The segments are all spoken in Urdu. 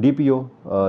DPO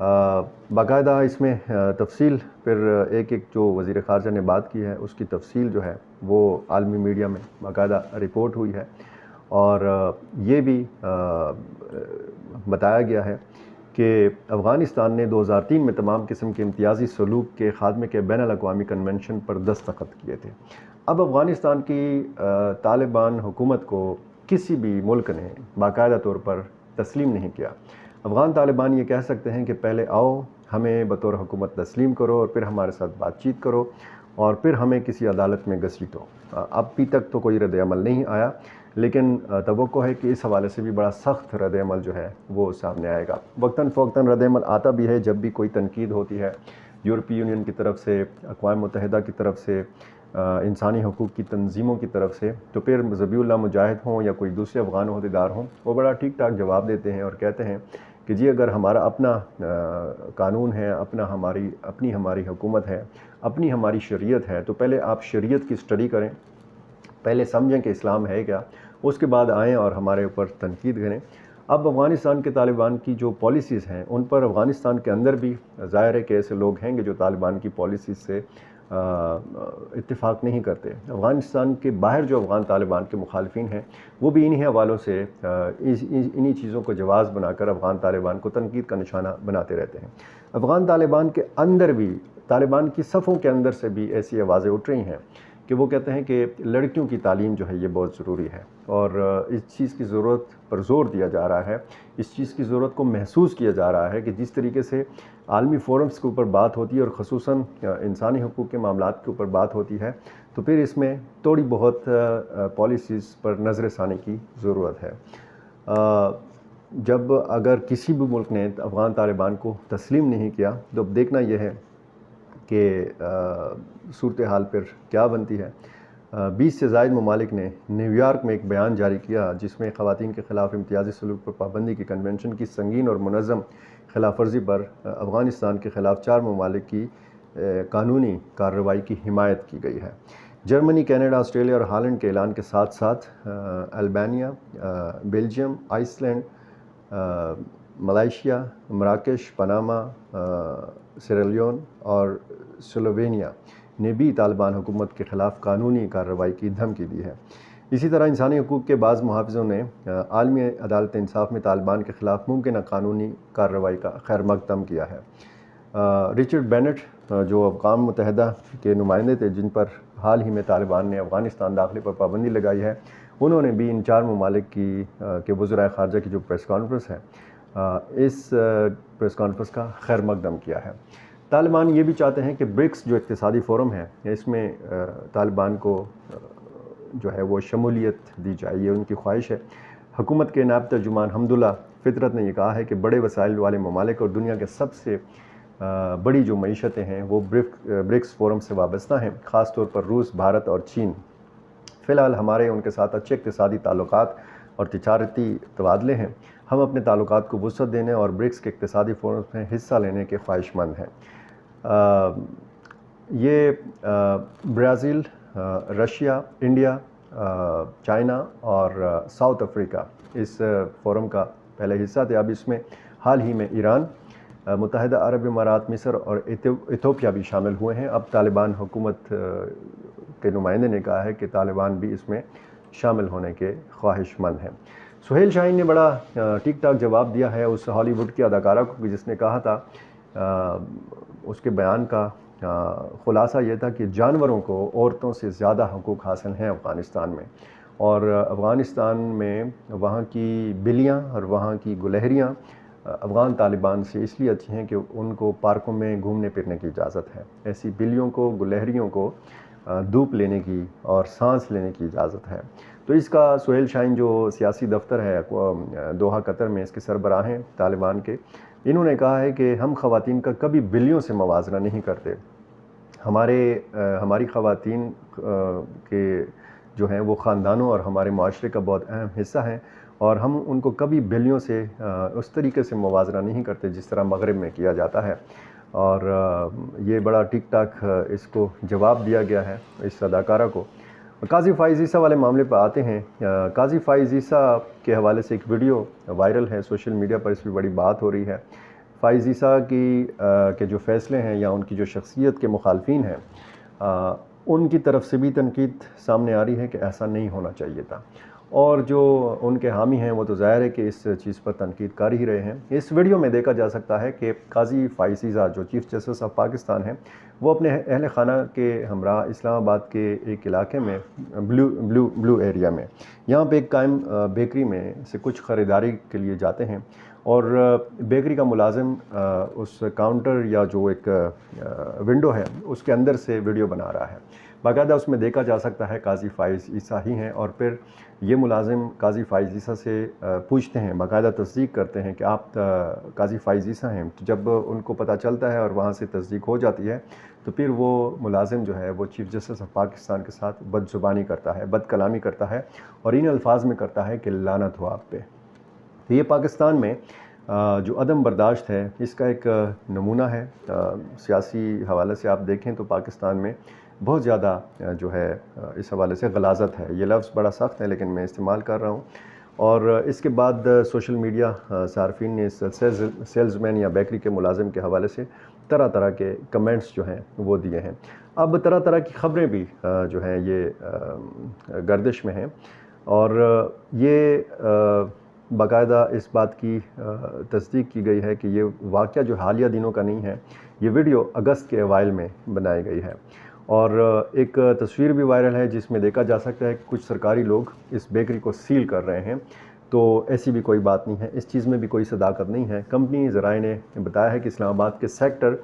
باقاعدہ اس میں تفصیل پھر ایک جو وزیر خارجہ نے بات کی ہے اس کی تفصیل جو ہے وہ عالمی میڈیا میں باقاعدہ رپورٹ ہوئی ہے، اور یہ بھی بتایا گیا ہے کہ افغانستان نے 2003 میں تمام قسم کے امتیازی سلوک کے خاتمے کے بین الاقوامی کنونشن پر دستخط کیے تھے۔ اب افغانستان کی طالبان حکومت کو کسی بھی ملک نے باقاعدہ طور پر تسلیم نہیں کیا۔ افغان طالبان یہ کہہ سکتے ہیں کہ پہلے آؤ، ہمیں بطور حکومت تسلیم کرو اور پھر ہمارے ساتھ بات چیت کرو اور پھر ہمیں کسی عدالت میں گھسیٹو۔ اب بھی تک تو کوئی رد عمل نہیں آیا، لیکن توقع ہے کہ اس حوالے سے بھی بڑا سخت رد عمل جو ہے وہ سامنے آئے گا۔ وقتاً فوقتاً رد عمل آتا بھی ہے جب بھی کوئی تنقید ہوتی ہے یورپی یونین کی طرف سے، اقوام متحدہ کی طرف سے، انسانی حقوق کی تنظیموں کی طرف سے، تو پھر ذبیح اللہ مجاہد ہوں یا کوئی دوسرے افغان عہدیدار ہوں، وہ بڑا ٹھیک ٹھاک جواب دیتے ہیں اور کہتے ہیں کہ جی اگر ہمارا اپنا قانون ہے، اپنی ہماری حکومت ہے، اپنی ہماری شریعت ہے، تو پہلے آپ شریعت کی اسٹڈی کریں، پہلے سمجھیں کہ اسلام ہے کیا، اس کے بعد آئیں اور ہمارے اوپر تنقید کریں۔ اب افغانستان کے طالبان کی جو پالیسیز ہیں ان پر افغانستان کے اندر بھی ظاہر ہے کہ ایسے لوگ ہیں کہ جو طالبان کی پالیسیز سے اتفاق نہیں کرتے۔ افغانستان کے باہر جو افغان طالبان کے مخالفین ہیں وہ بھی انہی حوالوں سے انہی چیزوں کو جواز بنا کر افغان طالبان کو تنقید کا نشانہ بناتے رہتے ہیں۔ افغان طالبان کے اندر بھی، طالبان کی صفوں کے اندر سے بھی ایسی آوازیں اٹھ رہی ہیں کہ وہ کہتے ہیں کہ لڑکیوں کی تعلیم جو ہے یہ بہت ضروری ہے، اور اس چیز کی ضرورت پر زور دیا جا رہا ہے، اس چیز کی ضرورت کو محسوس کیا جا رہا ہے کہ جس طریقے سے عالمی فورمز کے اوپر بات ہوتی ہے اور خصوصاً انسانی حقوق کے معاملات کے اوپر بات ہوتی ہے، تو پھر اس میں تھوڑی بہت پالیسیز پر نظر ثانی کی ضرورت ہے۔ جب اگر کسی بھی ملک نے افغان طالبان کو تسلیم نہیں کیا تو اب دیکھنا یہ ہے کہ صورتحال پھر کیا بنتی ہے۔ 20 سے زائد ممالک نے نیو یارک میں ایک بیان جاری کیا جس میں خواتین کے خلاف امتیازی سلوک پر پابندی کی کنونشن کی سنگین اور منظم خلاف ورزی پر افغانستان کے خلاف 4 ممالک کی قانونی کارروائی کی حمایت کی گئی ہے۔ جرمنی، کینیڈا، آسٹریلیا اور ہالینڈ کے اعلان کے ساتھ ساتھ Albania, Belgium, Iceland, Malaysia, مراکش، پاناما، سیرالیون اور سلووینیا نے بھی طالبان حکومت کے خلاف قانونی کارروائی کی دھمکی دی ہے۔ اسی طرح انسانی حقوق کے بعض محافظوں نے عالمی عدالت انصاف میں طالبان کے خلاف ممکنہ قانونی کارروائی کا خیر مقدم کیا ہے۔ رچرڈ بینٹ جو اقوام متحدہ کے نمائندے تھے جن پر حال ہی میں طالبان نے افغانستان داخلے پر پابندی لگائی ہے، انہوں نے بھی ان 4 ممالک کے وزرائے خارجہ کی جو پریس کانفرنس ہے اس پریس کانفرنس کا خیر مقدم کیا ہے۔ طالبان یہ بھی چاہتے ہیں کہ برکس جو اقتصادی فورم ہے اس میں طالبان کو جو ہے وہ شمولیت دی جائے، یہ ان کی خواہش ہے۔ حکومت کے نائب ترجمان حمداللہ فطرت نے یہ کہا ہے کہ بڑے وسائل والے ممالک اور دنیا کے سب سے بڑی جو معیشتیں ہیں وہ برکس فورم سے وابستہ ہیں، خاص طور پر روس، بھارت اور چین۔ فی الحال ہمارے ان کے ساتھ اچھے اقتصادی تعلقات اور تجارتی تبادلے ہیں۔ ہم اپنے تعلقات کو وسعت دینے اور برکس کے اقتصادی فورم میں حصہ لینے کے خواہش مند ہیں۔ یہ برازیل، رشیا، انڈیا، چائنا اور ساؤتھ افریقہ اس فورم کا پہلے حصہ تھے۔ اب اس میں حال ہی میں ایران، متحدہ عرب امارات، مصر اور ایتھوپیا بھی شامل ہوئے ہیں۔ اب طالبان حکومت کے نمائندے نے کہا ہے کہ طالبان بھی اس میں شامل ہونے کے خواہش مند ہیں۔ سہیل شاہین نے بڑا ٹھیک ٹھاک جواب دیا ہے اس ہالی ووڈ کی اداکارہ کو جس نے کہا تھا، اس کے بیان کا خلاصہ یہ تھا کہ جانوروں کو عورتوں سے زیادہ حقوق حاصل ہیں افغانستان میں، اور افغانستان میں وہاں کی بلیاں اور وہاں کی گلہریاں افغان طالبان سے اس لیے اچھی ہیں کہ ان کو پارکوں میں گھومنے پھرنے کی اجازت ہے۔ ایسی بلیوں کو، گلہریوں کو دھوپ لینے کی اور سانس لینے کی اجازت ہے۔ تو اس کا سہیل شاہین جو سیاسی دفتر ہے دوحہ قطر میں، اس کے سربراہ ہیں طالبان کے، انہوں نے کہا ہے کہ ہم خواتین کا کبھی بلیوں سے موازنہ نہیں کرتے۔ ہماری خواتین کے جو ہیں وہ خاندانوں اور ہمارے معاشرے کا بہت اہم حصہ ہیں، اور ہم ان کو کبھی بلیوں سے اس طریقے سے موازنہ نہیں کرتے جس طرح مغرب میں کیا جاتا ہے۔ اور یہ بڑا ٹھیک ٹھاک اس کو جواب دیا گیا ہے اس اداکارہ کو۔ قاضی فائز عیسیٰ والے معاملے پر آتے ہیں۔ قاضی فائز عیسیٰ کے حوالے سے ایک ویڈیو وائرل ہے سوشل میڈیا پر، اس پہ بڑی بات ہو رہی ہے۔ فائز عیسیٰ کے جو فیصلے ہیں یا ان کی جو شخصیت کے مخالفین ہیں ان کی طرف سے بھی تنقید سامنے آ رہی ہے کہ ایسا نہیں ہونا چاہیے تھا، اور جو ان کے حامی ہیں وہ تو ظاہر ہے کہ اس چیز پر تنقید کر ہی رہے ہیں۔ اس ویڈیو میں دیکھا جا سکتا ہے کہ قاضی فائز عیسیٰ جو چیف جسٹس آف پاکستان ہیں، وہ اپنے اہل خانہ کے ہمراہ اسلام آباد کے ایک علاقے میں بلو ایریا میں یہاں پہ ایک قائم بیکری میں سے کچھ خریداری کے لیے جاتے ہیں، اور بیکری کا ملازم اس کاؤنٹر یا جو ایک ونڈو ہے اس کے اندر سے ویڈیو بنا رہا ہے۔ باقاعدہ اس میں دیکھا جا سکتا ہے قاضی فائز عیسیٰ ہی ہیں، اور پھر یہ ملازم قاضی فائز عیسیٰ سے پوچھتے ہیں، باقاعدہ تصدیق کرتے ہیں کہ آپ قاضی فائز عیسیٰ ہیں۔ جب ان کو پتہ چلتا ہے اور وہاں سے تصدیق ہو جاتی ہے تو پھر وہ ملازم جو ہے وہ چیف جسٹس آف پاکستان کے ساتھ بد زبانی کرتا ہے، بد کلامی کرتا ہے، اور ان الفاظ میں کرتا ہے کہ لعنت ہو آپ پہ۔ تو یہ پاکستان میں جو عدم برداشت ہے اس کا ایک نمونہ ہے۔ سیاسی حوالے سے آپ دیکھیں تو پاکستان میں بہت زیادہ جو ہے اس حوالے سے غلاظت ہے۔ یہ لفظ بڑا سخت ہے لیکن میں استعمال کر رہا ہوں، اور اس کے بعد سوشل میڈیا صارفین نے اس سیلز مین یا بیکری کے ملازم کے حوالے سے طرح طرح کے کمنٹس جو ہیں وہ دیے ہیں۔ اب طرح طرح کی خبریں بھی جو ہیں یہ گردش میں ہیں، اور یہ باقاعدہ اس بات کی تصدیق کی گئی ہے کہ یہ واقعہ جو حالیہ دنوں کا نہیں ہے، یہ ویڈیو اگست کے اوائل میں بنائی گئی ہے، اور ایک تصویر بھی وائرل ہے جس میں دیکھا جا سکتا ہے کہ کچھ سرکاری لوگ اس بیکری کو سیل کر رہے ہیں۔ تو ایسی بھی کوئی بات نہیں ہے، اس چیز میں بھی کوئی صداقت نہیں ہے۔ کمپنی ذرائع نے بتایا ہے کہ اسلام آباد کے سیکٹر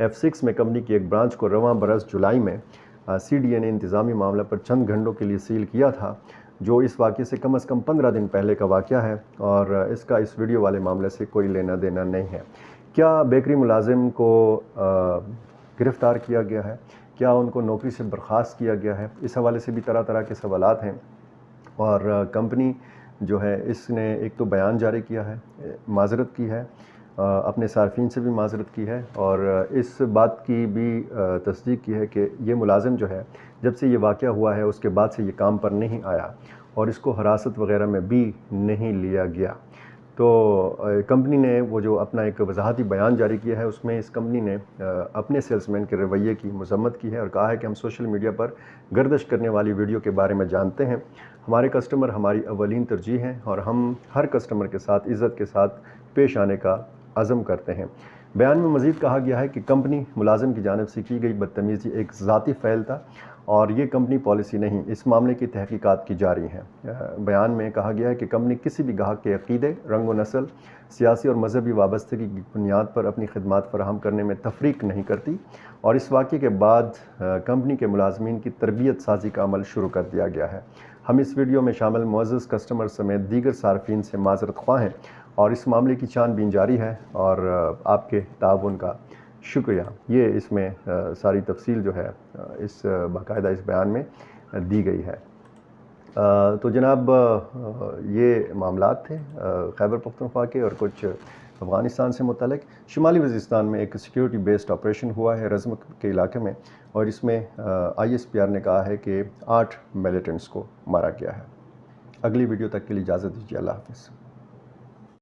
F6 میں کمپنی کی ایک برانچ کو رواں برس جولائی میں CDA نے انتظامی معاملہ پر چند گھنٹوں کے لیے سیل کیا تھا، جو اس واقعے سے کم از کم 15 دن پہلے کا واقعہ ہے، اور اس کا اس ویڈیو والے معاملے سے کوئی لینا دینا نہیں ہے۔ کیا بیکری ملازم کو گرفتار کیا گیا ہے؟ کیا ان کو نوکری سے برخاست کیا گیا ہے؟ اس حوالے سے بھی طرح طرح کے سوالات ہیں، اور کمپنی جو ہے اس نے ایک تو بیان جاری کیا ہے، معذرت کی ہے، اپنے صارفین سے بھی معذرت کی ہے، اور اس بات کی بھی تصدیق کی ہے کہ یہ ملازم جو ہے جب سے یہ واقعہ ہوا ہے اس کے بعد سے یہ کام پر نہیں آیا، اور اس کو حراست وغیرہ میں بھی نہیں لیا گیا۔ تو کمپنی نے وہ جو اپنا ایک وضاحتی بیان جاری کیا ہے اس میں اس کمپنی نے اپنے سیلز مین کے رویے کی مذمت کی ہے، اور کہا ہے کہ ہم سوشل میڈیا پر گردش کرنے والی ویڈیو کے بارے میں جانتے ہیں، ہمارے کسٹمر ہماری اولین ترجیح ہیں، اور ہم ہر کسٹمر کے ساتھ عزت کے ساتھ پیش آنے کا عزم کرتے ہیں۔ بیان میں مزید کہا گیا ہے کہ کمپنی ملازم کی جانب سے کی گئی بدتمیزی ایک ذاتی فعل تھا، اور یہ کمپنی پالیسی نہیں، اس معاملے کی تحقیقات کی جاری ہیں۔ بیان میں کہا گیا ہے کہ کمپنی کسی بھی گاہک کے عقیدے، رنگ و نسل، سیاسی اور مذہبی وابستگی کی بنیاد پر اپنی خدمات فراہم کرنے میں تفریق نہیں کرتی، اور اس واقعے کے بعد کمپنی کے ملازمین کی تربیت سازی کا عمل شروع کر دیا گیا ہے۔ ہم اس ویڈیو میں شامل معزز کسٹمر سمیت دیگر صارفین سے معذرت خواہ ہیں، اور اس معاملے کی چھان بین جاری ہے، اور آپ کے تعاون کا شکریہ۔ یہ اس میں ساری تفصیل جو ہے اس باقاعدہ اس بیان میں دی گئی ہے۔ تو جناب یہ معاملات تھے خیبر پختونخوا کے اور کچھ افغانستان سے متعلق۔ شمالی وزیرستان میں ایک سیکیورٹی بیسڈ آپریشن ہوا ہے رزم کے علاقے میں، اور اس میں ISPR نے کہا ہے کہ 8 ملیٹنٹس کو مارا گیا ہے۔ اگلی ویڈیو تک کے لیے اجازت دیجیے، اللہ حافظ۔